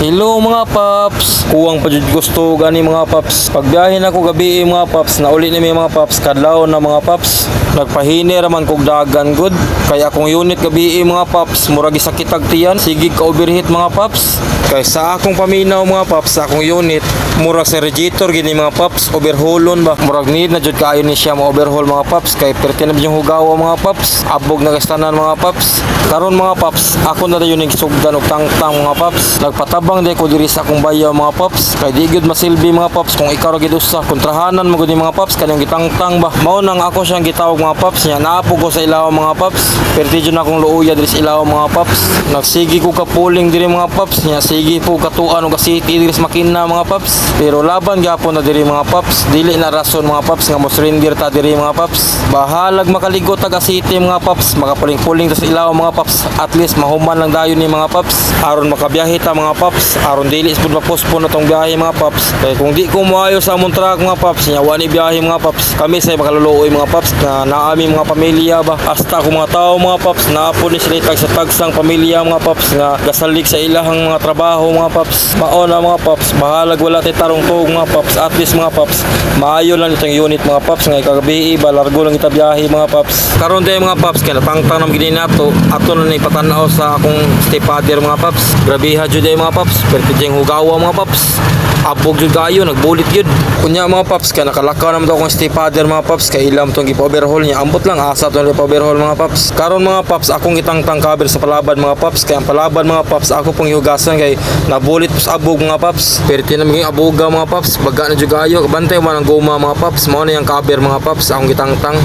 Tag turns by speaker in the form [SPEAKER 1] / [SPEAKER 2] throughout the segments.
[SPEAKER 1] Hello mga paps, kuwang pa jud gusto gani mga paps. Pagbiyahe na ko gabi mga paps, nauli ni mga paps kadlaw na mga paps. Nagpahini raman kog dagan good. Kaya akong unit gabi mga paps, murag sakit ag tiyan, sige ka overheat mga paps. Kay sa akong paminaw mga paps, sa akong unit murag sa radiator gini mga paps, overhaulon ba. Murag need na jud kayo ni siya mo overhaul mga paps, kay perti na yung hugawa mga paps. Abog na gastanan mga paps. Karon mga paps, ako na dayon sugdan og tangtang mga paps. Nagpatabang di ko diri sa akong bayaw mga paps, kay di gyud masilbi mga paps kung ikaw ra gid usa. Kontrahanan mo gud ni mga paps kanang gitangtang ba. Mao nang ako siyang gitawag mga paps nya, naapo ko sa ilaw mga paps. Perti jud akong luuya diri sa ilaw mga paps. Nagsigi ko ka pulling diri mga paps nya, sige po katuan og city diri sa makina mga paps. Pero laban gyapon na diri mga paps, dili na rason mga paps nga mo surrender ta diri mga paps. Bahalag makaligot taga city mga paps, makapuling-puling ta sa ilaw mga paps. At least mahuman lang dayon ni mga paps aron makabiyahe ta mga paps, aron dili pud mapospon na tong biyahe mga paps. Kay kung di ko moayo sa among truck mga paps nya, wani biyahe mga paps. Kami say makaluluoy mga paps na naami mga pamilya ba. Hasta ko mga tao mga paps, naapon ni sila tag sa tagsang pamilya mga paps nga gasalik sa ilahang mga trabaho mga paps. Mao na mga paps, bahalag wala tay tarong tuog mga paps. At least mga paps, maayo lang itong unit mga paps nga kagabi ba largo lang kita biyahe mga paps. Karon day mga paps kay natangtang nam gid nato, ato na ni patanaw sa akong stepfather mga paps. Grabe ha jud mga paps, perti jeng hugawa mga paps. Abog jud kayo, nagbulit jud. Kunya mga paps, kay nakalakaw naman daw akong stepfather mga paps, kay ilam tong gipa-overhaul niya. Ambot lang asa tong gipa-overhaul mga paps. Karon mga paps, akong itangtang cover sa palabad mga paps, kay ang palabad mga paps ako pong ihugasan kay nabulit sa abog mga paps. Perti na maging aboga mga paps, baga na jud kayo. Bantay man ang goma mga paps, mao na yang cover mga paps akong gitangtang.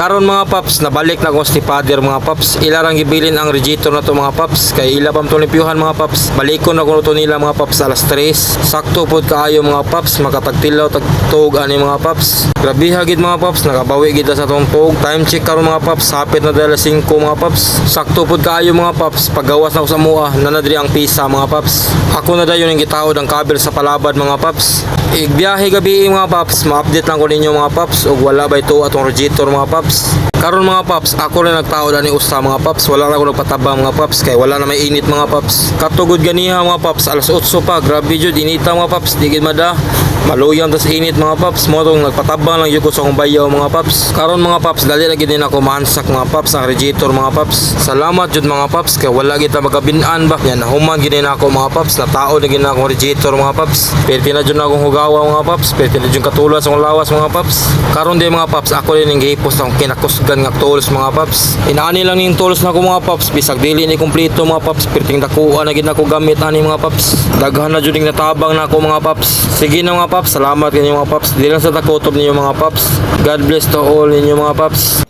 [SPEAKER 1] Karon mga paps, nabalik na akong stepfather mga paps. Ilarang gibilin ang radiator na to mga paps, kay ila pam tong limpyuhan mga paps. Balikon na ko to nila mga paps alas 3. Sakto pod kaayo mga paps, makatagtilaw tagtuog ani mga paps. Grabe hagid mga paps, nakabawi gid sa tong tuog. Time check karon mga paps, hapit na dala 5 mga paps. Sakto pod kaayo mga paps, paggawas na ko sa mua, nanadri ang pisa mga paps. Ako na dayon ang gitawod ang kabel sa palabad mga paps. Igbiyahe gabi mga paps, ma-update lang ko ninyo mga paps ug wala ba ito atong radiator mga paps. Karon mga paps, ako rin nagtaod ani usa mga paps, wala na ako nagpatabang mga paps kay wala na may init mga paps. Katugod ganiha mga paps, alas 8 pa, grabe jud inita mga paps, di gid mada. Maluyang tas init mga paps, mo tong nagpatabang lang jud ko sa akong bayaw mga paps. Karon mga paps, dali ra gid ako mansak mga paps ang radiator mga paps. Salamat jud mga paps kay wala kita magabin-an ba. Yan human gid ako mga paps, na tao na gid ako radiator mga paps. Perti na jud akong hugawa mga paps, perti na jud katulas akong lawas mga paps. Karon day mga paps, ako rin ang gihipos akong kinakusgan nga tools mga paps. Inaani lang ning tools na ko mga paps, bisag dili ni kompleto mga paps, perting dakuan na gid ako gamit ani mga paps. Daghan na jud ning natabang na ako mga paps. Sige na mga paps, salamat kanyo mga paps. Dili lang sa takotob ninyo mga paps. God bless to all ninyo mga paps.